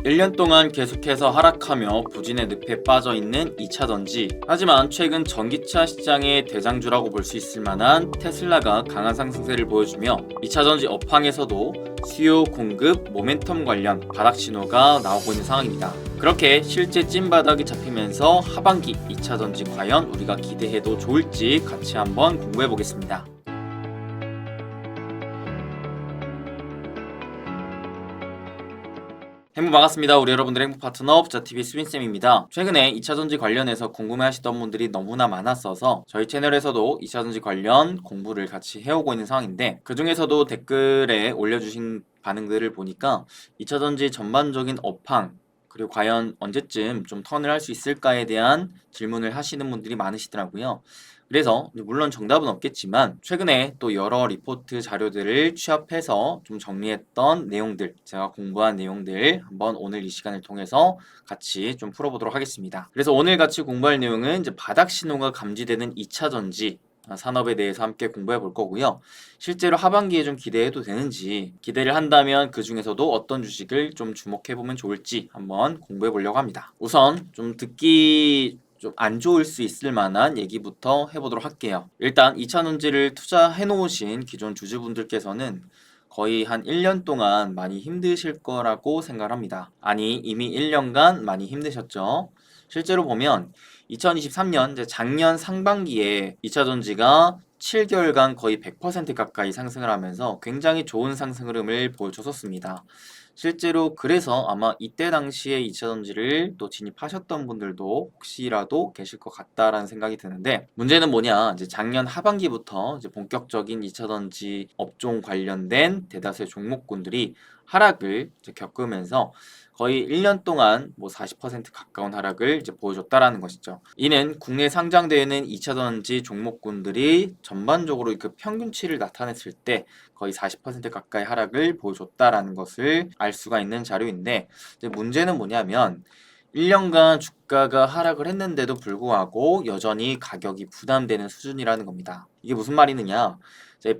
1년 동안 계속해서 하락하며 부진의 늪에 빠져있는 2차전지. 하지만 최근 전기차 시장의 대장주라고 볼 수 있을 만한 테슬라가 강한 상승세를 보여주며 2차전지 업황에서도 수요 공급 모멘텀 관련 바닥 신호가 나오고 있는 상황입니다. 그렇게 실제 찐바닥이 잡히면서 하반기 2차전지 과연 우리가 기대해도 좋을지 같이 한번 공부해 보겠습니다. 행복 반갑습니다. 우리 여러분들의 행복 파트너 부자TV 스윈쌤입니다. 최근에 2차전지 관련해서 궁금해하시던 분들이 너무나 많았어서 저희 채널에서도 2차전지 관련 공부를 같이 해오고 있는 상황인데, 그 중에서도 댓글에 올려주신 반응들을 보니까 2차전지 전반적인 업황, 그리고 과연 언제쯤 좀 턴을 할 수 있을까에 대한 질문을 하시는 분들이 많으시더라고요. 그래서 물론 정답은 없겠지만 최근에 또 여러 리포트 자료들을 취합해서 좀 정리했던 내용들, 제가 공부한 내용들 한번 오늘 이 시간을 통해서 같이 좀 풀어보도록 하겠습니다. 그래서 오늘 같이 공부할 내용은 이제 바닥 신호가 감지되는 2차전지 산업에 대해서 함께 공부해 볼 거고요. 실제로 하반기에 좀 기대해도 되는지, 기대를 한다면 그 중에서도 어떤 주식을 좀 주목해 보면 좋을지 한번 공부해 보려고 합니다. 우선 좀 듣기 좀 안 좋을 수 있을 만한 얘기부터 해보도록 할게요. 일단 2차전지를 투자해 놓으신 기존 주주분들께서는 거의 한 1년 동안 많이 힘드실 거라고 생각합니다. 아니, 이미 1년간 많이 힘드셨죠. 실제로 보면 2023년 이제 작년 상반기에 2차전지가 7개월간 거의 100% 가까이 상승을 하면서 굉장히 좋은 상승 흐름을 보여줬었습니다. 실제로 그래서 아마 이때 당시에 2차전지를 또 진입하셨던 분들도 혹시라도 계실 것 같다라는 생각이 드는데, 문제는 뭐냐, 이제 작년 하반기부터 이제 본격적인 2차전지 업종 관련된 대다수의 종목군들이 하락을 이제 겪으면서 거의 1년 동안 뭐 40% 가까운 하락을 이제 보여줬다라는 것이죠. 이는 국내 상장되어 있는 2차전지 종목군들이 전반적으로 그 평균치를 나타냈을 때 거의 40% 가까이 하락을 보여줬다라는 것을 알 수가 있는 자료인데, 이제 문제는 뭐냐면 1년간 주가가 하락을 했는데도 불구하고 여전히 가격이 부담되는 수준이라는 겁니다. 이게 무슨 말이느냐?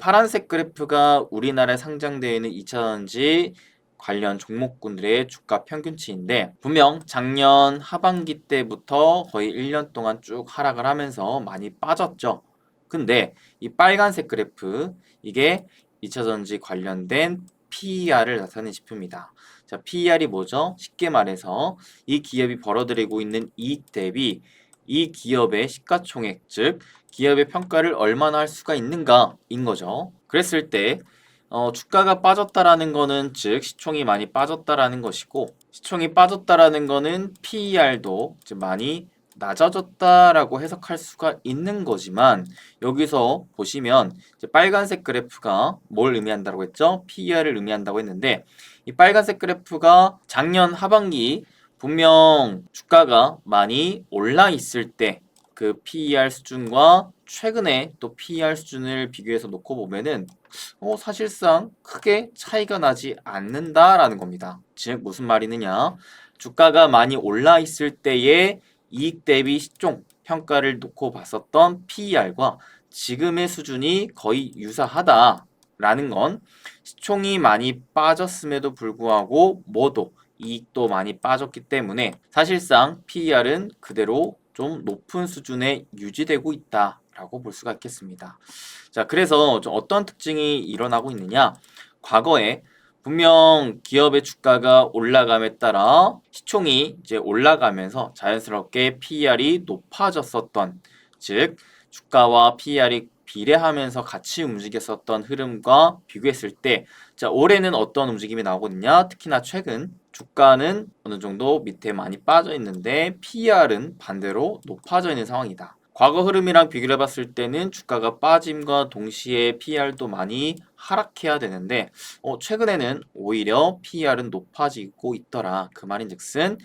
파란색 그래프가 우리나라에 상장되어 있는 2차전지 관련 종목군들의 주가 평균치인데, 분명 작년 하반기 때부터 거의 1년 동안 쭉 하락을 하면서 많이 빠졌죠. 근데 이 빨간색 그래프, 이게 2차전지 관련된 PER을 나타내는 지표입니다. 자, PER이 뭐죠? 쉽게 말해서 이 기업이 벌어들이고 있는 이익 대비 이 기업의 시가총액, 즉 기업의 평가를 얼마나 할 수가 있는가인 거죠. 그랬을 때 주가가 빠졌다라는 거는 즉 시총이 많이 빠졌다라는 것이고, 시총이 빠졌다라는 거는 PER도 많이 낮아졌다라고 해석할 수가 있는 거지만, 여기서 보시면 이제 빨간색 그래프가 뭘 의미한다고 했죠? PER을 의미한다고 했는데, 이 빨간색 그래프가 작년 하반기 분명 주가가 많이 올라 있을 때 그 PER 수준과 최근에 또 PER 수준을 비교해서 놓고 보면은 사실상 크게 차이가 나지 않는다라는 겁니다. 즉 무슨 말이느냐? 주가가 많이 올라 있을 때의 이익 대비 시총 평가를 놓고 봤었던 PER과 지금의 수준이 거의 유사하다라는 건, 시총이 많이 빠졌음에도 불구하고 뭐도 이익도 많이 빠졌기 때문에 사실상 PER은 그대로 좀 높은 수준에 유지되고 있다라고 볼 수가 있겠습니다. 자, 그래서 좀 어떤 특징이 일어나고 있느냐? 과거에 분명 기업의 주가가 올라감에 따라 시총이 이제 올라가면서 자연스럽게 PER이 높아졌었던, 즉 주가와 PER이 비례하면서 같이 움직였었던 흐름과 비교했을 때, 자, 올해는 어떤 움직임이 나오고 있냐? 특히나 최근 주가는 어느 정도 밑에 많이 빠져 있는데 PER은 반대로 높아져 있는 상황이다. 과거 흐름이랑 비교를 해봤을 때는 주가가 빠짐과 동시에 PER도 많이 하락해야 되는데 최근에는 오히려 PER은 높아지고 있더라. 그 말인즉슨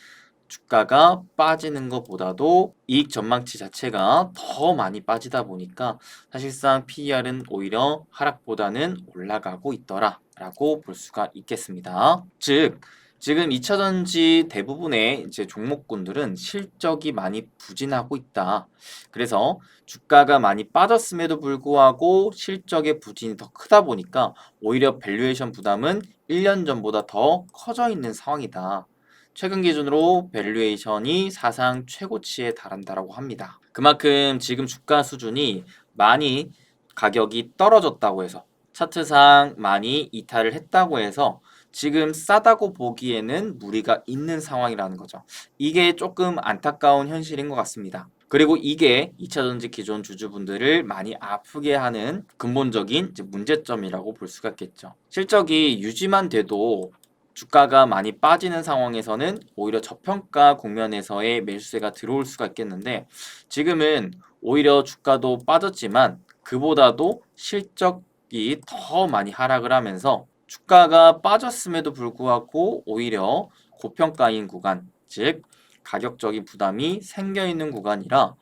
주가가 빠지는 것보다도 이익 전망치 자체가 더 많이 빠지다 보니까 사실상 PER은 오히려 하락보다는 올라가고 있더라 라고 볼 수가 있겠습니다. 즉 지금 2차전지 대부분의 이제 종목군들은 실적이 많이 부진하고 있다. 그래서 주가가 많이 빠졌음에도 불구하고 실적의 부진이 더 크다 보니까 오히려 밸류에이션 부담은 1년 전보다 더 커져 있는 상황이다. 최근 기준으로 밸류에이션이 사상 최고치에 달한다라고 합니다. 그만큼 지금 주가 수준이 많이 가격이 떨어졌다고 해서 차트상 많이 이탈을 했다고 해서 지금 싸다고 보기에는 무리가 있는 상황이라는 거죠. 이게 조금 안타까운 현실인 것 같습니다. 그리고 이게 2차전지 기존 주주분들을 많이 아프게 하는 근본적인 문제점이라고 볼 수가 있겠죠. 실적이 유지만 돼도 주가가 많이 빠지는 상황에서는 오히려 저평가 국면에서의 매수세가 들어올 수가 있겠는데 지금은 오히려 주가도 빠졌지만 그보다도 실적이 더 많이 하락을 하면서 주가가 빠졌음에도 불구하고 오히려 고평가인 구간, 즉 가격적인 부담이 생겨 있는 구간이라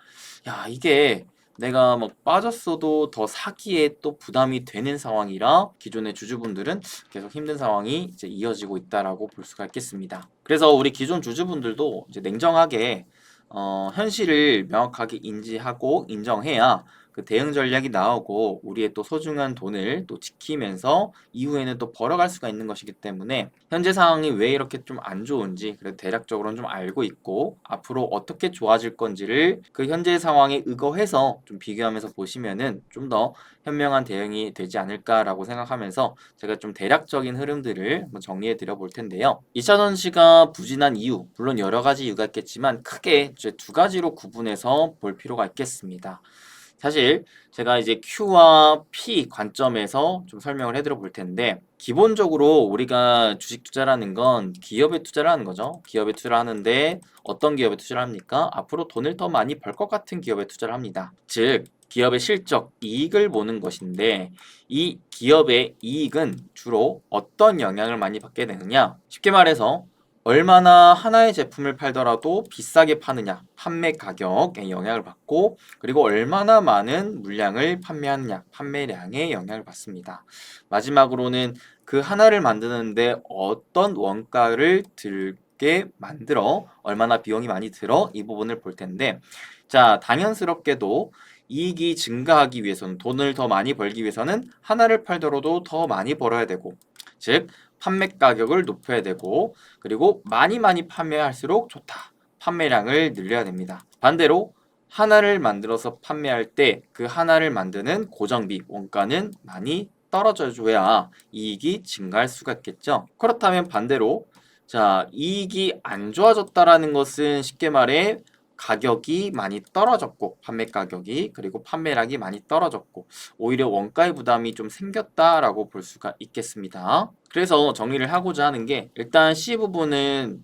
이게 내가 막 빠졌어도 더 사기에 또 부담이 되는 상황이라 기존의 주주분들은 계속 힘든 상황이 이제 이어지고 있다라고 볼 수가 있겠습니다. 그래서 우리 기존 주주분들도 이제 냉정하게 현실을 명확하게 인지하고 인정해야 그 대응 전략이 나오고 우리의 또 소중한 돈을 또 지키면서 이후에는 또 벌어갈 수가 있는 것이기 때문에 현재 상황이 왜 이렇게 좀 안 좋은지 그래도 대략적으로는 좀 알고 있고 앞으로 어떻게 좋아질 건지를 그 현재 상황에 의거해서 좀 비교하면서 보시면은 좀 더 현명한 대응이 되지 않을까라고 생각하면서 제가 좀 대략적인 흐름들을 한번 정리해 드려 볼 텐데요. 2차전지가 부진한 이유, 물론 여러 가지 이유가 있겠지만 크게 이제 두 가지로 구분해서 볼 필요가 있겠습니다. 사실 제가 이제 Q와 P 관점에서 좀 설명을 해드려 볼 텐데 기본적으로 우리가 주식 투자라는 건 기업에 투자를 하는 거죠. 기업에 투자를 하는데 어떤 기업에 투자를 합니까? 앞으로 돈을 더 많이 벌 것 같은 기업에 투자를 합니다. 즉 기업의 실적, 이익을 보는 것인데 이 기업의 이익은 주로 어떤 영향을 많이 받게 되느냐? 쉽게 말해서 얼마나 하나의 제품을 팔더라도 비싸게 파느냐, 판매 가격에 영향을 받고 그리고 얼마나 많은 물량을 판매하느냐, 판매량에 영향을 받습니다. 마지막으로는 그 하나를 만드는데 어떤 원가를 들게 만들어 얼마나 비용이 많이 들어 이 부분을 볼 텐데 자, 당연스럽게도 이익이 증가하기 위해서는 돈을 더 많이 벌기 위해서는 하나를 팔더라도 더 많이 벌어야 되고 즉 판매 가격을 높여야 되고 그리고 많이 판매할수록 좋다. 판매량을 늘려야 됩니다. 반대로 하나를 만들어서 판매할 때 그 하나를 만드는 고정비, 원가는 많이 떨어져 줘야 이익이 증가할 수가 있겠죠. 그렇다면 반대로 자, 이익이 안 좋아졌다라는 것은 쉽게 말해 가격이 많이 떨어졌고 판매 가격이 그리고 판매량이 많이 떨어졌고 오히려 원가의 부담이 좀 생겼다라고 볼 수가 있겠습니다. 그래서 정리를 하고자 하는 게 일단 C 부분은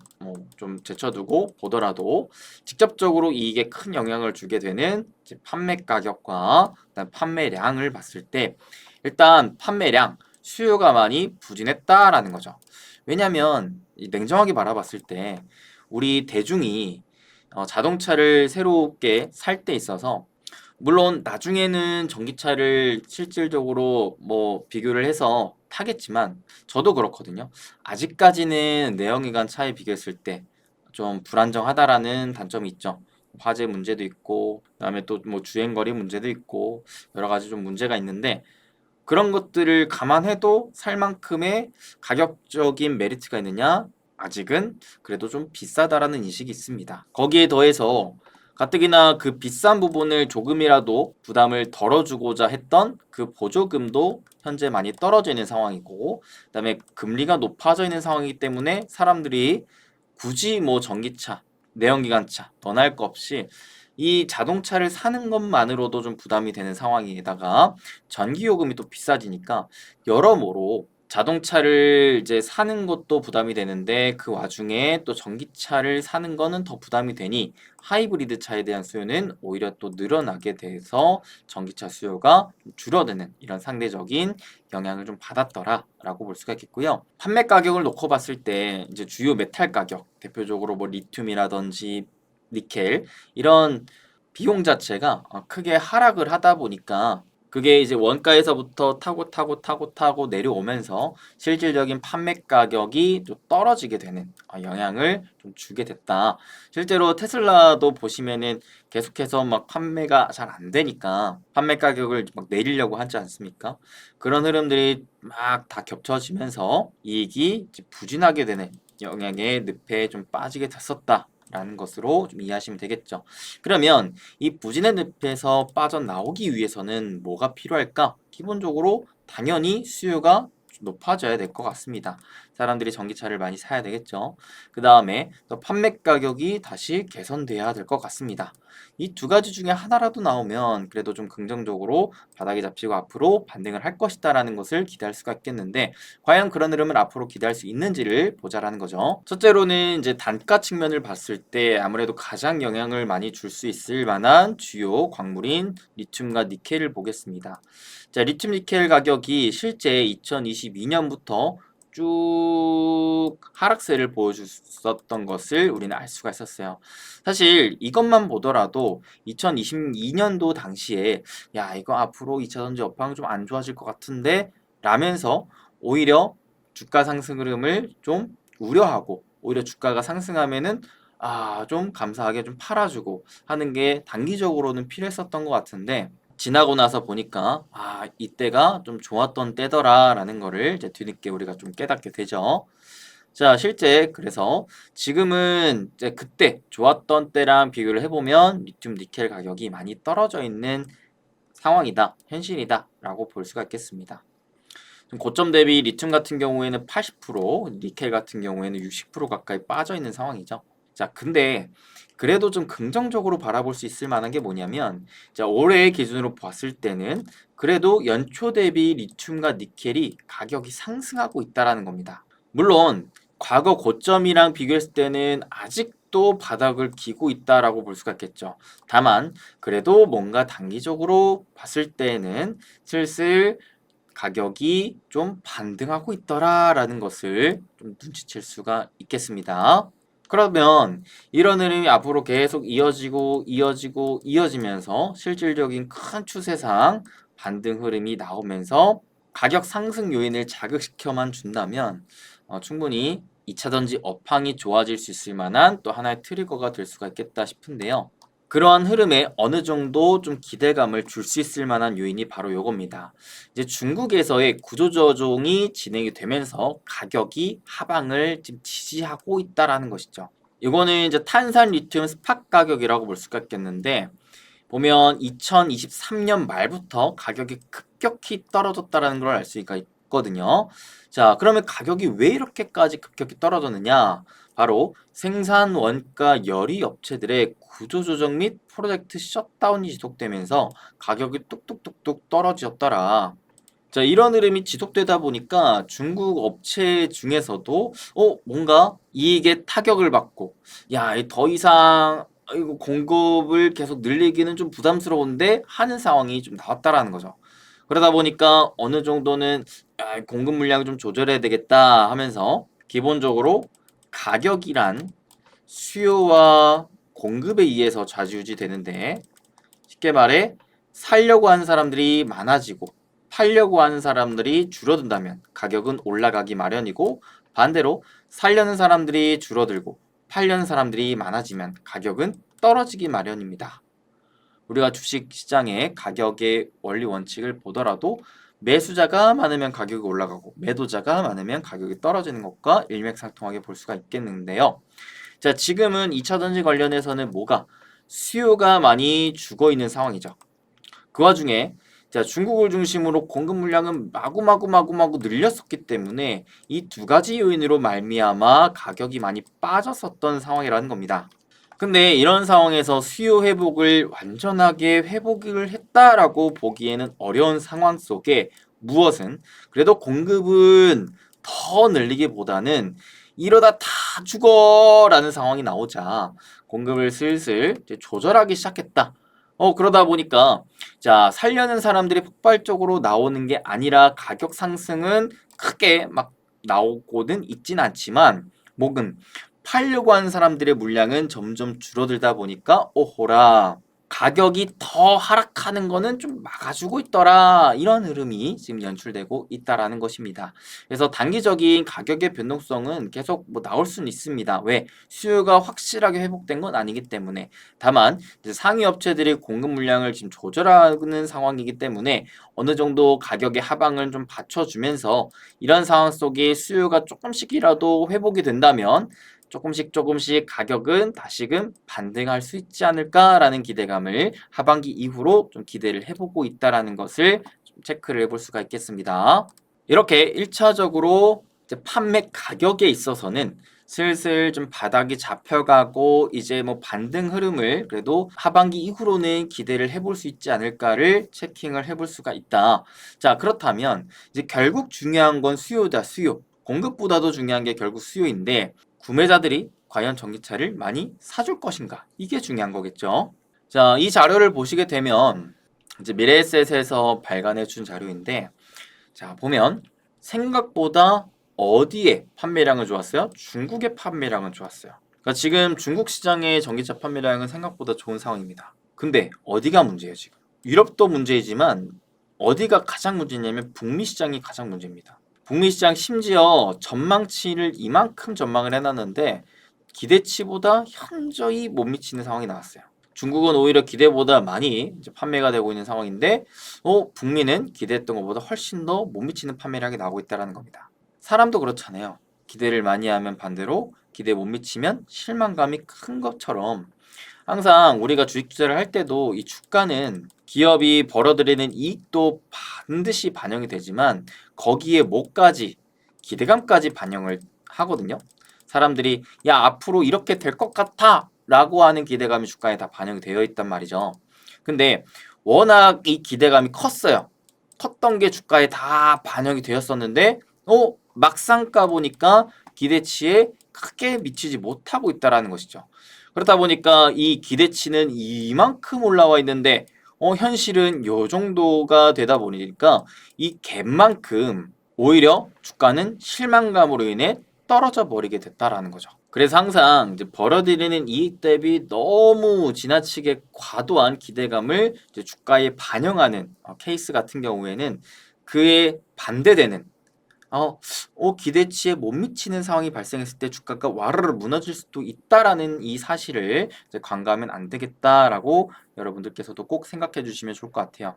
좀 제쳐두고 보더라도 직접적으로 이익에 큰 영향을 주게 되는 이제 판매 가격과 그다음 판매량을 봤을 때 일단 판매량 수요가 많이 부진했다라는 거죠. 왜냐하면 냉정하게 바라봤을 때 우리 대중이 자동차를 새롭게 살 때 있어서 물론 나중에는 전기차를 실질적으로 비교를 해서 타겠지만 저도 그렇거든요. 아직까지는 내연기관 차에 비교했을 때 좀 불안정하다라는 단점이 있죠. 화재 문제도 있고 그다음에 또 주행거리 문제도 있고 여러 가지 좀 문제가 있는데 그런 것들을 감안해도 살 만큼의 가격적인 메리트가 있느냐? 아직은 그래도 좀 비싸다라는 인식이 있습니다. 거기에 더해서 가뜩이나 그 비싼 부분을 조금이라도 부담을 덜어주고자 했던 그 보조금도 현재 많이 떨어져 있는 상황이고 그다음에 금리가 높아져 있는 상황이기 때문에 사람들이 굳이 전기차, 내연기관차 더 나을 거 없이 이 자동차를 사는 것만으로도 좀 부담이 되는 상황에다가 전기요금이 또 비싸지니까 여러모로 자동차를 이제 사는 것도 부담이 되는데 그 와중에 또 전기차를 사는 거는 더 부담이 되니 하이브리드 차에 대한 수요는 오히려 또 늘어나게 돼서 전기차 수요가 줄어드는 이런 상대적인 영향을 좀 받았더라라고 볼 수가 있겠고요. 판매 가격을 놓고 봤을 때 이제 주요 메탈 가격 대표적으로 리튬이라든지 니켈 이런 비용 자체가 크게 하락을 하다 보니까 그게 이제 원가에서부터 타고 내려오면서 실질적인 판매 가격이 좀 떨어지게 되는 영향을 좀 주게 됐다. 실제로 테슬라도 보시면은 계속해서 막 판매가 잘 안 되니까 판매 가격을 막 내리려고 하지 않습니까? 그런 흐름들이 막 다 겹쳐지면서 이익이 이제 부진하게 되는 영향의 늪에 좀 빠지게 됐었다 라는 것으로 좀 이해하시면 되겠죠. 그러면 이 부진의 늪에서 빠져나오기 위해서는 뭐가 필요할까? 기본적으로 당연히 수요가 높아져야 될 것 같습니다. 사람들이 전기차를 많이 사야 되겠죠. 그 다음에 또 판매 가격이 다시 개선돼야 될 것 같습니다. 이 두 가지 중에 하나라도 나오면 그래도 좀 긍정적으로 바닥에 잡히고 앞으로 반등을 할 것이다 라는 것을 기대할 수가 있겠는데, 과연 그런 흐름을 앞으로 기대할 수 있는지를 보자라는 거죠. 첫째로는 이제 단가 측면을 봤을 때 아무래도 가장 영향을 많이 줄 수 있을 만한 주요 광물인 리튬과 니켈을 보겠습니다. 자, 리튬 니켈 가격이 실제 2022년부터 쭉 하락세를 보여줬었던 것을 우리는 알 수가 있었어요. 사실 이것만 보더라도 2022년도 당시에 야, 이거 앞으로 2차전지 업황 좀 안 좋아질 것 같은데 라면서 오히려 주가 상승 흐름을 좀 우려하고, 오히려 주가가 상승하면은 좀 감사하게 좀 팔아주고 하는 게 단기적으로는 필요했었던 것 같은데, 지나고 나서 보니까 이때가 좀 좋았던 때더라 라는 거를 이제 뒤늦게 우리가 좀 깨닫게 되죠. 자, 실제 그래서 지금은 이제 그때 좋았던 때랑 비교를 해보면 리튬 니켈 가격이 많이 떨어져 있는 상황이다, 현실이다 라고 볼 수가 있겠습니다. 고점 대비 리튬 같은 경우에는 80%, 니켈 같은 경우에는 60% 가까이 빠져 있는 상황이죠. 자, 근데 그래도 좀 긍정적으로 바라볼 수 있을 만한 게 뭐냐면, 자, 올해 기준으로 봤을 때는 그래도 연초 대비 리튬과 니켈이 가격이 상승하고 있다라는 겁니다. 물론 과거 고점이랑 비교했을 때는 아직도 바닥을 기고 있다라고 볼 수가 있겠죠. 다만 그래도 뭔가 단기적으로 봤을 때는 슬슬 가격이 좀 반등하고 있더라라는 것을 좀 눈치챌 수가 있겠습니다. 그러면 이런 흐름이 앞으로 계속 이어지면서 실질적인 큰 추세상 반등 흐름이 나오면서 가격 상승 요인을 자극시켜만 준다면 충분히 2차전지 업황이 좋아질 수 있을 만한 또 하나의 트리거가 될 수가 있겠다 싶은데요. 그러한 흐름에 어느 정도 좀 기대감을 줄 수 있을 만한 요인이 바로 요겁니다. 이제 중국에서의 구조조정이 진행이 되면서 가격이 하방을 지금 지지하고 있다라는 것이죠. 이거는 이제 탄산 리튬 스팟 가격이라고 볼 수가 있겠는데, 보면 2023년 말부터 가격이 급격히 떨어졌다라는 걸 알 수가 있거든요. 자, 그러면 가격이 왜 이렇게까지 급격히 떨어졌느냐? 바로 생산 원가 열의 업체들의 구조조정 및 프로젝트 셧다운이 지속되면서 가격이 뚝뚝뚝뚝 떨어졌더라. 자, 이런 흐름이 지속되다 보니까 중국 업체 중에서도 뭔가 이익에 타격을 받고, 야, 더 이상 이거 공급을 계속 늘리기는 좀 부담스러운데 하는 상황이 좀 나왔다라는 거죠. 그러다 보니까 어느 정도는 공급 물량을 좀 조절해야 되겠다 하면서, 기본적으로 가격이란 수요와 공급에 의해서 좌지우지 되는데, 쉽게 말해 살려고 하는 사람들이 많아지고 팔려고 하는 사람들이 줄어든다면 가격은 올라가기 마련이고, 반대로 살려는 사람들이 줄어들고 팔려는 사람들이 많아지면 가격은 떨어지기 마련입니다. 우리가 주식 시장의 가격의 원리 원칙을 보더라도 매수자가 많으면 가격이 올라가고 매도자가 많으면 가격이 떨어지는 것과 일맥상통하게 볼 수가 있겠는데요. 자, 지금은 2차전지 관련해서는 뭐가 수요가 많이 죽어 있는 상황이죠. 그 와중에 자, 중국을 중심으로 공급 물량은 마구마구 늘렸었기 때문에 이 두 가지 요인으로 말미암아 가격이 많이 빠졌었던 상황이라는 겁니다. 근데 이런 상황에서 수요 회복을 완전하게 회복을 했다라고 보기에는 어려운 상황 속에, 무엇은 그래도 공급은 더 늘리기보다는 이러다 다 죽어라는 상황이 나오자 공급을 슬슬 이제 조절하기 시작했다. 그러다 보니까 자, 살려는 사람들이 폭발적으로 나오는 게 아니라 가격 상승은 크게 막 나오고는 있진 않지만, 목은 팔려고 하는 사람들의 물량은 점점 줄어들다 보니까 오호라, 가격이 더 하락하는 거는 좀 막아주고 있더라. 이런 흐름이 지금 연출되고 있다라는 것입니다. 그래서 단기적인 가격의 변동성은 계속 뭐 나올 수는 있습니다. 왜? 수요가 확실하게 회복된 건 아니기 때문에. 다만 이제 상위 업체들이 공급 물량을 지금 조절하는 상황이기 때문에 어느 정도 가격의 하방을 좀 받쳐주면서 이런 상황 속에 수요가 조금씩이라도 회복이 된다면 조금씩 가격은 다시금 반등할 수 있지 않을까라는 기대감을 하반기 이후로 좀 기대를 해보고 있다라는 것을 좀 체크를 해볼 수가 있겠습니다. 이렇게 1차적으로 판매 가격에 있어서는 슬슬 좀 바닥이 잡혀가고 이제 뭐 반등 흐름을 그래도 하반기 이후로는 기대를 해볼 수 있지 않을까를 체킹을 해볼 수가 있다. 자, 그렇다면 이제 결국 중요한 건 수요다, 수요. 공급보다도 중요한 게 결국 수요인데 구매자들이 과연 전기차를 많이 사줄 것인가? 이게 중요한 거겠죠. 자, 이 자료를 보시게 되면 이제 미래에셋에서 발간해 준 자료인데 자, 보면 생각보다 어디에 판매량은 좋았어요? 중국의 판매량은 좋았어요. 그러니까 지금 중국 시장의 전기차 판매량은 생각보다 좋은 상황입니다. 근데 어디가 문제예요, 지금? 유럽도 문제이지만 어디가 가장 문제냐면 북미 시장이 가장 문제입니다. 북미 시장 심지어 전망치를 이만큼 전망을 해놨는데 기대치보다 현저히 못 미치는 상황이 나왔어요. 중국은 오히려 기대보다 많이 이제 판매가 되고 있는 상황인데 북미는 기대했던 것보다 훨씬 더 못 미치는 판매량이 나오고 있다는 겁니다. 사람도 그렇잖아요. 기대를 많이 하면 반대로 기대 못 미치면 실망감이 큰 것처럼 항상 우리가 주식 투자를 할 때도 이 주가는 기업이 벌어들이는 이익도 반드시 반영이 되지만 거기에 뭐까지 기대감까지 반영을 하거든요. 사람들이 야 앞으로 이렇게 될 것 같아 라고 하는 기대감이 주가에 다 반영이 되어 있단 말이죠. 근데 워낙 이 기대감이 컸어요. 컸던 게 주가에 다 반영이 되었었는데 막상 까보니까 기대치에 크게 미치지 못하고 있다라는 것이죠. 그렇다 보니까 이 기대치는 이만큼 올라와 있는데 현실은 요 정도가 되다 보니까 이 갭만큼 오히려 주가는 실망감으로 인해 떨어져 버리게 됐다라는 거죠. 그래서 항상 이제 벌어들이는 이익 대비 너무 지나치게 과도한 기대감을 이제 주가에 반영하는 케이스 같은 경우에는 그에 반대되는 기대치에 못 미치는 상황이 발생했을 때 주가가 와르르 무너질 수도 있다라는 이 사실을 이제 관가하면 안 되겠다라고 여러분들께서도 꼭 생각해 주시면 좋을 것 같아요.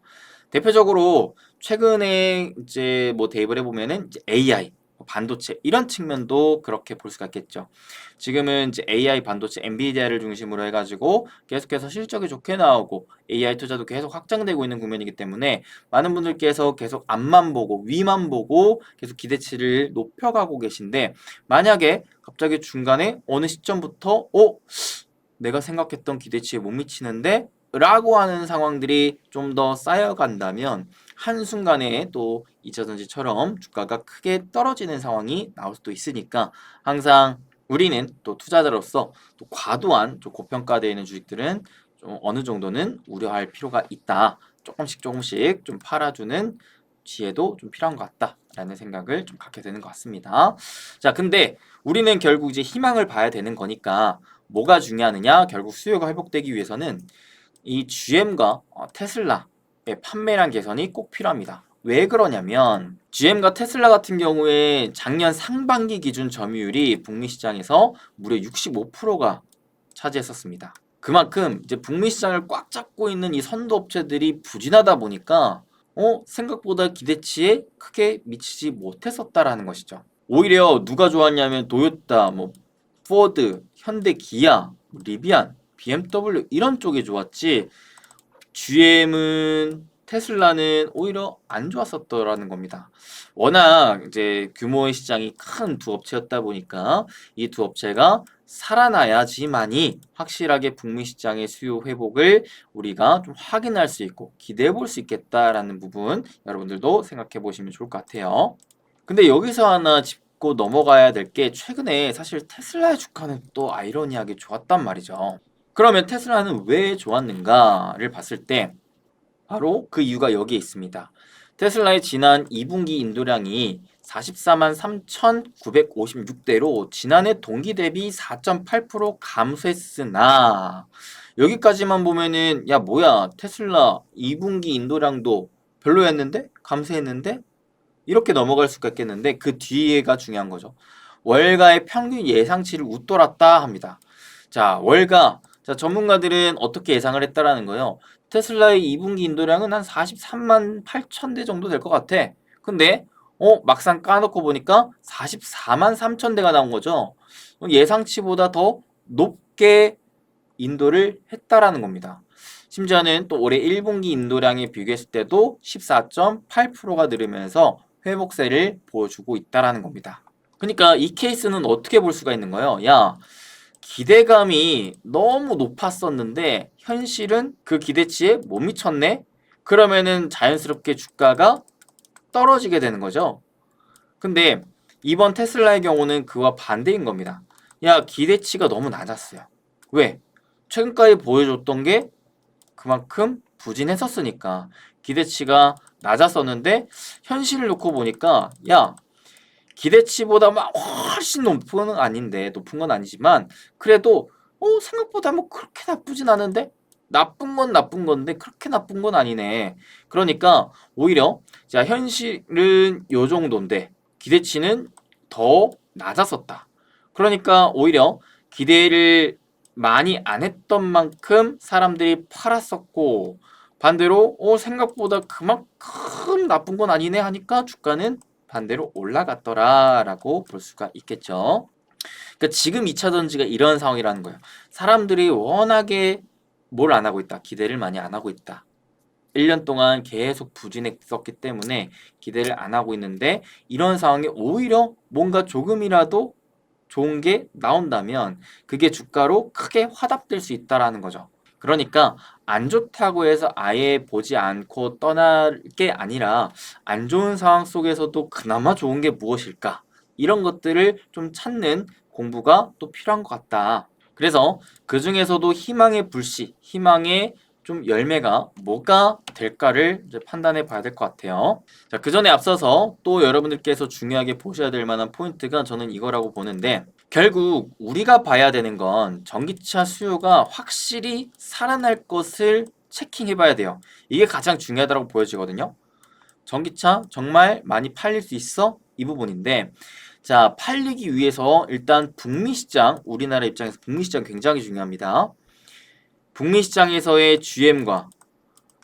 대표적으로 최근에 이제 뭐 대입을 해보면은 이제 AI, 반도체 이런 측면도 그렇게 볼 수가 있겠죠. 지금은 이제 AI 반도체 엔비디아를 중심으로 해가지고 계속해서 실적이 좋게 나오고 AI 투자도 계속 확장되고 있는 국면이기 때문에 많은 분들께서 계속 앞만 보고 위만 보고 계속 기대치를 높여가고 계신데 만약에 갑자기 중간에 어느 시점부터 내가 생각했던 기대치에 못 미치는데 라고 하는 상황들이 좀 더 쌓여간다면 한순간에 또 2차전지처럼 주가가 크게 떨어지는 상황이 나올 수도 있으니까 항상 우리는 또 투자자로서 또 과도한 좀 고평가되어 있는 주식들은 좀 어느 정도는 우려할 필요가 있다. 조금씩 좀 팔아주는 지혜도 좀 필요한 것 같다라는 생각을 좀 갖게 되는 것 같습니다. 자, 근데 우리는 결국 이제 희망을 봐야 되는 거니까 뭐가 중요하느냐? 결국 수요가 회복되기 위해서는 이 GM과 테슬라의 판매량 개선이 꼭 필요합니다. 왜 그러냐면 GM과 테슬라 같은 경우에 작년 상반기 기준 점유율이 북미 시장에서 무려 65%가 차지했었습니다. 그만큼 이제 북미 시장을 꽉 잡고 있는 이 선도 업체들이 부진하다 보니까 생각보다 기대치에 크게 미치지 못했었다라는 것이죠. 오히려 누가 좋았냐면 도요타, 뭐 포드, 현대, 기아, 리비안, BMW 이런 쪽이 좋았지 GM은 테슬라는 오히려 안 좋았었더라는 겁니다. 워낙 이제 규모의 시장이 큰 두 업체였다 보니까 이 두 업체가 살아나야지만이 확실하게 북미 시장의 수요 회복을 우리가 좀 확인할 수 있고 기대해 볼 수 있겠다라는 부분 여러분들도 생각해 보시면 좋을 것 같아요. 근데 여기서 하나 짚고 넘어가야 될 게 최근에 사실 테슬라의 주가는 또 아이러니하게 좋았단 말이죠. 그러면 테슬라는 왜 좋았는가를 봤을 때 바로 그 이유가 여기에 있습니다. 테슬라의 지난 2분기 인도량이 44만 3,956대로 지난해 동기 대비 4.8% 감소했으나 여기까지만 보면은 야 뭐야 테슬라 2분기 인도량도 별로였는데? 감소했는데? 이렇게 넘어갈 수가 있겠는데 그 뒤에가 중요한 거죠. 월가의 평균 예상치를 웃돌았다 합니다. 자, 월가. 자, 전문가들은 어떻게 예상을 했다라는 거예요. 테슬라의 2분기 인도량은 한 43만 8천 대 정도 될 것 같아. 근데 막상 까놓고 보니까 44만 3천 대가 나온 거죠. 예상치보다 더 높게 인도를 했다라는 겁니다. 심지어는 또 올해 1분기 인도량에 비교했을 때도 14.8%가 늘으면서 회복세를 보여주고 있다라는 겁니다. 그러니까 이 케이스는 어떻게 볼 수가 있는 거예요? 야, 기대감이 너무 높았었는데 현실은 그 기대치에 못 미쳤네? 그러면은 자연스럽게 주가가 떨어지게 되는 거죠. 근데 이번 테슬라의 경우는 그와 반대인 겁니다. 야, 기대치가 너무 낮았어요. 왜? 최근까지 보여줬던 게 그만큼 부진했었으니까 기대치가 낮았었는데 현실을 놓고 보니까 야 기대치보다 막 훨씬 높은 건 아니지만 그래도 생각보다 뭐 그렇게 나쁘진 않은데 나쁜 건 나쁜 건데 그렇게 나쁜 건 아니네. 그러니까 오히려 자 현실은 요 정도인데 기대치는 더 낮았었다. 그러니까 오히려 기대를 많이 안 했던 만큼 사람들이 팔았었고 반대로 생각보다 그만큼 나쁜 건 아니네 하니까 주가는 반대로 올라갔더라라고 볼 수가 있겠죠. 그러니까 지금 2차 전지가 이런 상황이라는 거예요. 사람들이 워낙에 뭘 안 하고 있다. 기대를 많이 안 하고 있다. 1년 동안 계속 부진했었기 때문에 기대를 안 하고 있는데 이런 상황에 오히려 뭔가 조금이라도 좋은 게 나온다면 그게 주가로 크게 화답될 수 있다라는 거죠. 그러니까 안 좋다고 해서 아예 보지 않고 떠날 게 아니라 안 좋은 상황 속에서도 그나마 좋은 게 무엇일까? 이런 것들을 좀 찾는 공부가 또 필요한 것 같다. 그래서 그 중에서도 희망의 불씨, 희망의 좀 열매가 뭐가 될까를 이제 판단해 봐야 될 것 같아요. 자, 그 전에 앞서서 또 여러분들께서 중요하게 보셔야 될 만한 포인트가 저는 이거라고 보는데 결국 우리가 봐야 되는 건 전기차 수요가 확실히 살아날 것을 체킹해 봐야 돼요. 이게 가장 중요하다고 보여지거든요. 전기차 정말 많이 팔릴 수 있어? 이 부분인데 자, 팔리기 위해서 일단 북미 시장, 우리나라 입장에서 북미 시장 굉장히 중요합니다. 북미 시장에서의 GM과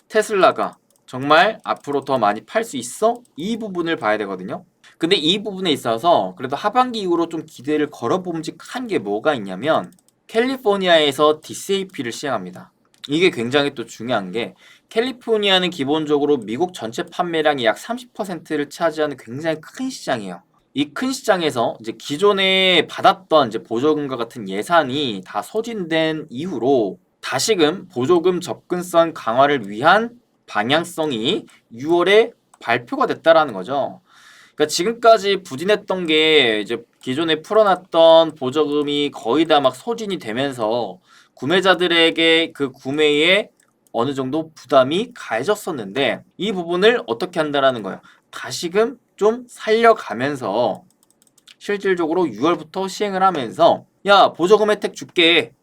테슬라가 정말 앞으로 더 많이 팔 수 있어? 이 부분을 봐야 되거든요. 근데 이 부분에 있어서 그래도 하반기 이후로 좀 기대를 걸어봄직한 게 뭐가 있냐면 캘리포니아에서 DCAP를 시행합니다. 이게 굉장히 또 중요한 게 캘리포니아는 기본적으로 미국 전체 판매량의 약 30%를 차지하는 굉장히 큰 시장이에요. 이 큰 시장에서 이제 기존에 받았던 이제 보조금과 같은 예산이 다 소진된 이후로 다시금 보조금 접근성 강화를 위한 방향성이 6월에 발표가 됐다라는 거죠. 그러니까 지금까지 부진했던 게 이제 기존에 풀어놨던 보조금이 거의 다 막 소진이 되면서 구매자들에게 그 구매에 어느 정도 부담이 가해졌었는데 이 부분을 어떻게 한다라는 거예요. 다시금 좀 살려가면서 실질적으로 6월부터 시행을 하면서 야 보조금 혜택 줄게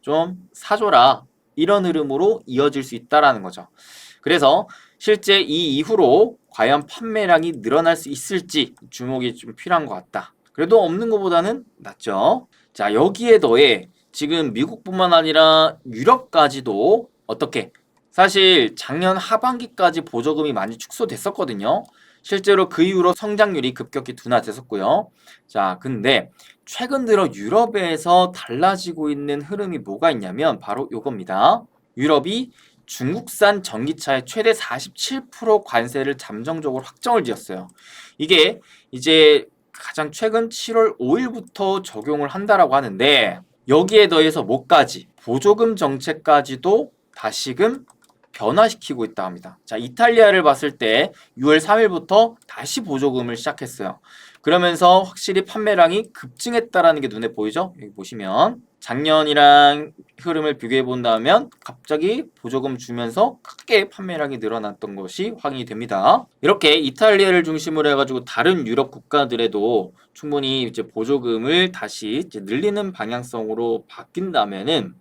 좀 사줘라 이런 흐름으로 이어질 수 있다라는 거죠. 그래서 실제 이 이후로 과연 판매량이 늘어날 수 있을지 주목이 좀 필요한 것 같다. 그래도 없는 것보다는 낫죠. 자 여기에 더해 지금 미국뿐만 아니라 유럽까지도 어떻게 사실 작년 하반기까지 보조금이 많이 축소됐었거든요. 실제로 그 이후로 성장률이 급격히 둔화됐었고요. 자 근데 최근 들어 유럽에서 달라지고 있는 흐름이 뭐가 있냐면 바로 요겁니다. 유럽이 중국산 전기차에 최대 47% 관세를 잠정적으로 확정을 지었어요. 이게 이제 가장 최근 7월 5일부터 적용을 한다라고 하는데 여기에 더해서 뭐까지 보조금 정책까지도 다시금 변화시키고 있다 합니다. 자, 이탈리아를 봤을 때 6월 3일부터 다시 보조금을 시작했어요. 그러면서 확실히 판매량이 급증했다라는 게 눈에 보이죠? 여기 보시면 작년이랑 흐름을 비교해 본다면 갑자기 보조금 주면서 크게 판매량이 늘어났던 것이 확인이 됩니다. 이렇게 이탈리아를 중심으로 해가지고 다른 유럽 국가들에도 충분히 이제 보조금을 다시 이제 늘리는 방향성으로 바뀐다면은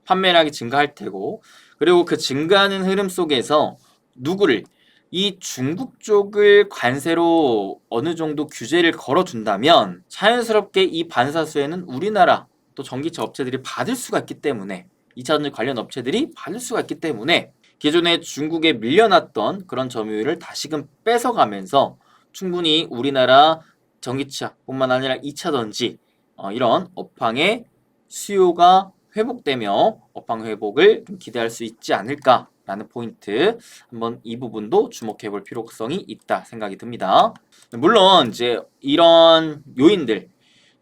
판매량이 증가할 테고, 그리고 그 증가하는 흐름 속에서 누구를, 이 중국 쪽을 관세로 어느 정도 규제를 걸어준다면 자연스럽게 이 반사수에는 우리나라 또 전기차 업체들이 받을 수가 있기 때문에, 2차전지 관련 업체들이 받을 수가 있기 때문에 기존에 중국에 밀려났던 그런 점유율을 다시금 뺏어가면서 충분히 우리나라 전기차뿐만 아니라 2차전지 이런 업황의 수요가 회복되며 업황 회복을 좀 기대할 수 있지 않을까라는 포인트, 한번 이 부분도 주목해 볼 필요성이 있다 생각이 듭니다. 물론 이제 이런 요인들,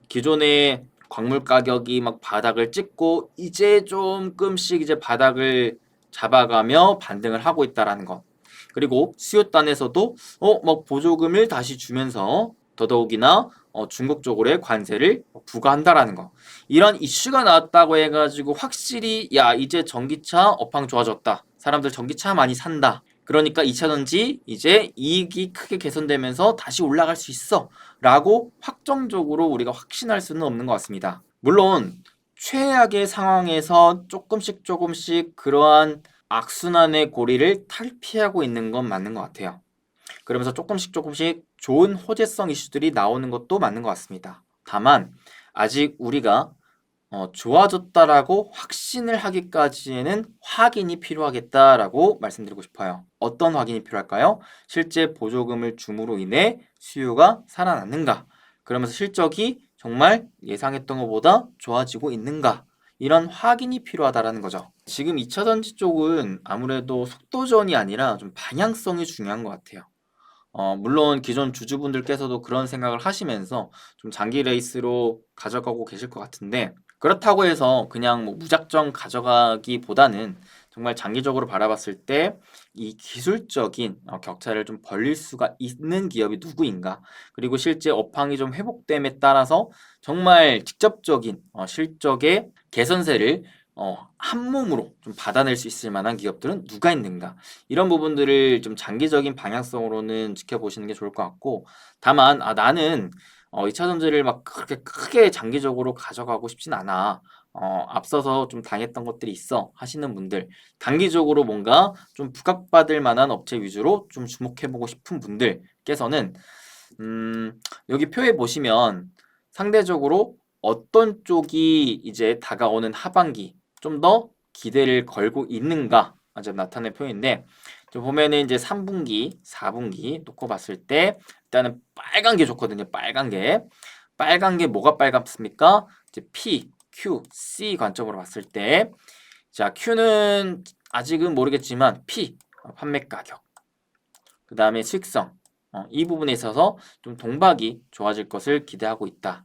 기존에 광물 가격이 막 바닥을 찍고 이제 조금씩 이제 바닥을 잡아가며 반등을 하고 있다라는 것, 그리고 수요단에서도 막 보조금을 다시 주면서 더더욱이나 중국 쪽으로의 관세를 부과한다라는 거, 이런 이슈가 나왔다고 해가지고 확실히 야 이제 전기차 업황 좋아졌다, 사람들 전기차 많이 산다, 그러니까 2차전지 이제 이익이 크게 개선되면서 다시 올라갈 수 있어 라고 확정적으로 우리가 확신할 수는 없는 것 같습니다. 물론 최악의 상황에서 조금씩 그러한 악순환의 고리를 탈피하고 있는 건 맞는 것 같아요. 그러면서 조금씩 좋은 호재성 이슈들이 나오는 것도 맞는 것 같습니다. 다만 아직 우리가 좋아졌다라고 확신을 하기까지에는 확인이 필요하겠다라고 말씀드리고 싶어요. 어떤 확인이 필요할까요? 실제 보조금을 줌으로 인해 수요가 살아났는가? 그러면서 실적이 정말 예상했던 것보다 좋아지고 있는가? 이런 확인이 필요하다라는 거죠. 지금 2차전지 쪽은 아무래도 속도전이 아니라 좀 방향성이 중요한 것 같아요. 물론 기존 주주분들께서도 그런 생각을 하시면서 좀 장기 레이스로 가져가고 계실 것 같은데, 그렇다고 해서 그냥 뭐 무작정 가져가기보다는 정말 장기적으로 바라봤을 때 이 기술적인 격차를 좀 벌릴 수가 있는 기업이 누구인가, 그리고 실제 업황이 좀 회복됨에 따라서 정말 직접적인 실적의 개선세를 한 몸으로 좀 받아낼 수 있을 만한 기업들은 누가 있는가, 이런 부분들을 좀 장기적인 방향성으로는 지켜보시는 게 좋을 것 같고, 다만 나는 2차 전지를 막 그렇게 크게 장기적으로 가져가고 싶진 않아, 앞서서 좀 당했던 것들이 있어 하시는 분들, 단기적으로 뭔가 좀 부각받을 만한 업체 위주로 좀 주목해보고 싶은 분들께서는 여기 표에 보시면 상대적으로 어떤 쪽이 이제 다가오는 하반기 좀 더 기대를 걸고 있는가 좀 나타낸 표인데, 좀 보면은 이제 3분기, 4분기 놓고 봤을 때 일단은 빨간 게 좋거든요. 빨간 게 뭐가 빨갛습니까? 이제 P, Q, C 관점으로 봤을 때, 자 Q는 아직은 모르겠지만 P 판매 가격, 그 다음에 수익성, 이 부분에 있어서 좀 동박이 좋아질 것을 기대하고 있다.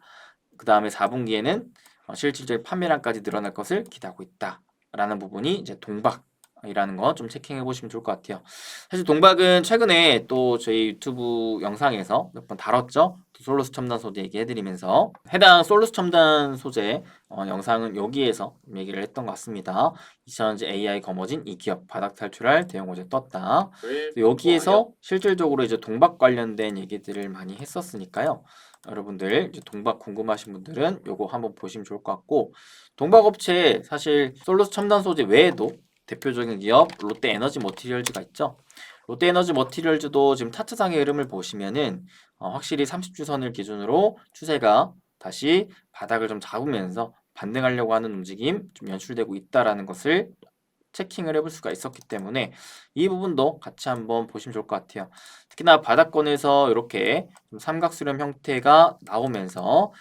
그 다음에 4분기에는 실질적 판매량까지 늘어날 것을 기대하고 있다 라는 부분이 이제 동박이라는 거 좀 체킹해 보시면 좋을 것 같아요. 사실 동박은 최근에 또 저희 유튜브 영상에서 몇 번 다뤘죠. 솔루스 첨단 소재 얘기해드리면서 해당 솔루스 첨단 소재 영상은 여기에서 얘기를 했던 것 같습니다. 2000년제 AI 거머쥔 이 기업 바닥 탈출할 대형 호재 떴다. 여기에서 실질적으로 이제 동박 관련된 얘기들을 많이 했었으니까요. 여러분들 이제 동박 궁금하신 분들은 요거 한번 보시면 좋을 것 같고, 동박 업체 사실 솔루스 첨단 소재 외에도 대표적인 기업 롯데에너지 머티리얼즈가 있죠. 롯데에너지 머티리얼즈도 지금 차트상의 흐름을 보시면은 확실히 30주선을 기준으로 추세가 다시 바닥을 좀 잡으면서 반등하려고 하는 움직임 좀 연출되고 있다라는 것을 체킹을 해볼 수가 있었기 때문에 이 부분도 같이 한번 보시면 좋을 것 같아요. 특히나 바닥권에서 이렇게 좀 삼각수렴 형태가 나오면서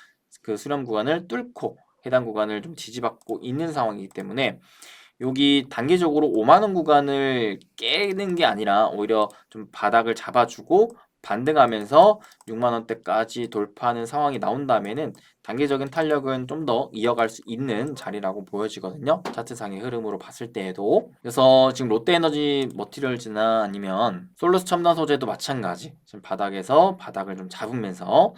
그 수렴 구간을 뚫고 해당 구간을 좀 지지받고 있는 상황이기 때문에 여기 단기적으로 5만 원 구간을 깨는 게 아니라 오히려 좀 바닥을 잡아주고 반등하면서 6만 원대까지 돌파하는 상황이 나온다면은 단기적인 탄력은 좀 더 이어갈 수 있는 자리라고 보여지거든요. 차트상의 흐름으로 봤을 때에도. 그래서 지금 롯데에너지 머티리얼즈나 아니면 솔루스 첨단 소재도 마찬가지. 지금 바닥에서 바닥을 좀 잡으면서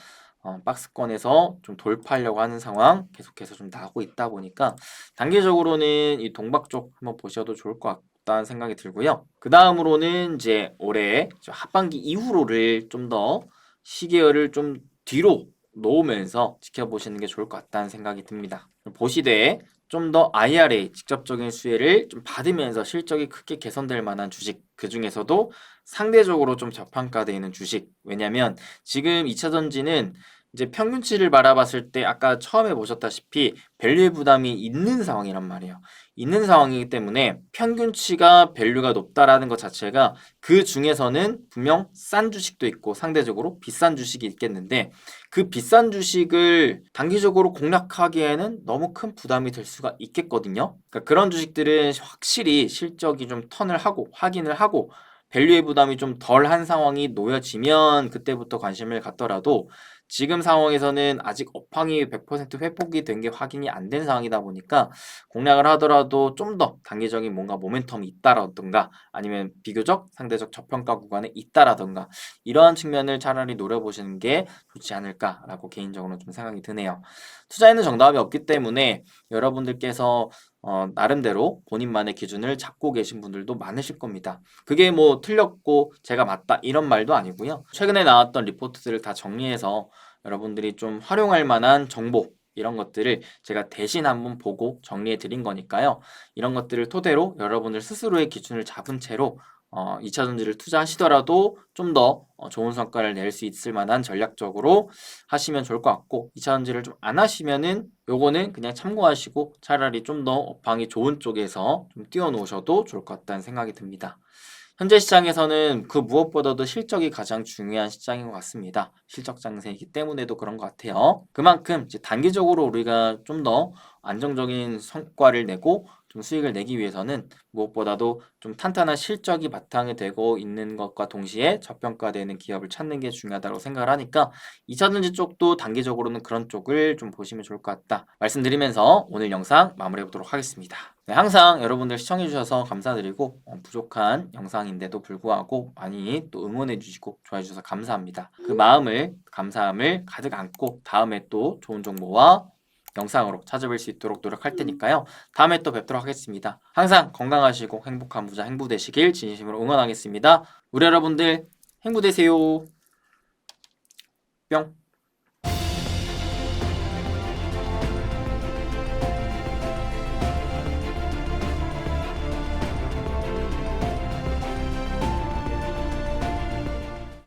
박스권에서 좀 돌파하려고 하는 상황 계속해서 좀 나오고 있다 보니까 단기적으로는 이 동박 쪽 한번 보셔도 좋을 것 같다는 생각이 들고요. 그 다음으로는 이제 올해 하반기 이후로를 좀 더 시계열을 좀 뒤로 놓으면서 지켜보시는 게 좋을 것 같다는 생각이 듭니다. 보시되 좀 더 IRA 직접적인 수혜를 좀 받으면서 실적이 크게 개선될 만한 주식, 그 중에서도 상대적으로 좀 저평가되어 있는 주식. 왜냐면 지금 2차전지는 이제 평균치를 바라봤을 때 아까 처음에 보셨다시피 밸류의 부담이 있는 상황이란 말이에요. 있는 상황이기 때문에 평균치가 밸류가 높다라는 것 자체가 그 중에서는 분명 싼 주식도 있고 상대적으로 비싼 주식이 있겠는데, 그 비싼 주식을 단기적으로 공략하기에는 너무 큰 부담이 될 수가 있겠거든요. 그러니까 그런 주식들은 확실히 실적이 좀 턴을 하고 확인을 하고 밸류의 부담이 좀 덜한 상황이 놓여지면 그때부터 관심을 갖더라도, 지금 상황에서는 아직 업황이 100% 회복이 된 게 확인이 안 된 상황이다 보니까 공략을 하더라도 좀 더 단기적인 뭔가 모멘텀이 있다라든가 아니면 비교적 상대적 저평가 구간에 있다라든가 이러한 측면을 차라리 노려보시는 게 좋지 않을까라고 개인적으로 좀 생각이 드네요. 투자에는 정답이 없기 때문에 여러분들께서 나름대로 본인만의 기준을 잡고 계신 분들도 많으실 겁니다. 그게 뭐 틀렸고 제가 맞다 이런 말도 아니고요. 최근에 나왔던 리포트들을 다 정리해서 여러분들이 좀 활용할 만한 정보, 이런 것들을 제가 대신 한번 보고 정리해 드린 거니까요. 이런 것들을 토대로 여러분들 스스로의 기준을 잡은 채로 2차 전지를 투자하시더라도 좀 더 좋은 성과를 낼 수 있을 만한 전략적으로 하시면 좋을 것 같고, 2차 전지를 좀 안 하시면은 요거는 그냥 참고하시고 차라리 좀 더 업황이 좋은 쪽에서 좀 뛰어 놓으셔도 좋을 것 같다는 생각이 듭니다. 현재 시장에서는 그 무엇보다도 실적이 가장 중요한 시장인 것 같습니다. 실적 장세이기 때문에도 그런 것 같아요. 그만큼 이제 단기적으로 우리가 좀 더 안정적인 성과를 내고 좀 수익을 내기 위해서는 무엇보다도 좀 탄탄한 실적이 바탕이 되고 있는 것과 동시에 저평가되는 기업을 찾는 게 중요하다고 생각을 하니까 2차전지 쪽도 단기적으로는 그런 쪽을 좀 보시면 좋을 것 같다 말씀드리면서 오늘 영상 마무리해 보도록 하겠습니다. 네, 항상 여러분들 시청해 주셔서 감사드리고 부족한 영상인데도 불구하고 많이 또 응원해 주시고 좋아해 주셔서 감사합니다. 그 마음을, 감사함을 가득 안고 다음에 또 좋은 정보와 영상으로 찾아뵐 수 있도록 노력할 테니까요. 다음에 또 뵙도록 하겠습니다. 항상 건강하시고 행복한 부자 행부 되시길 진심으로 응원하겠습니다. 우리 여러분들 행부 되세요. 뿅.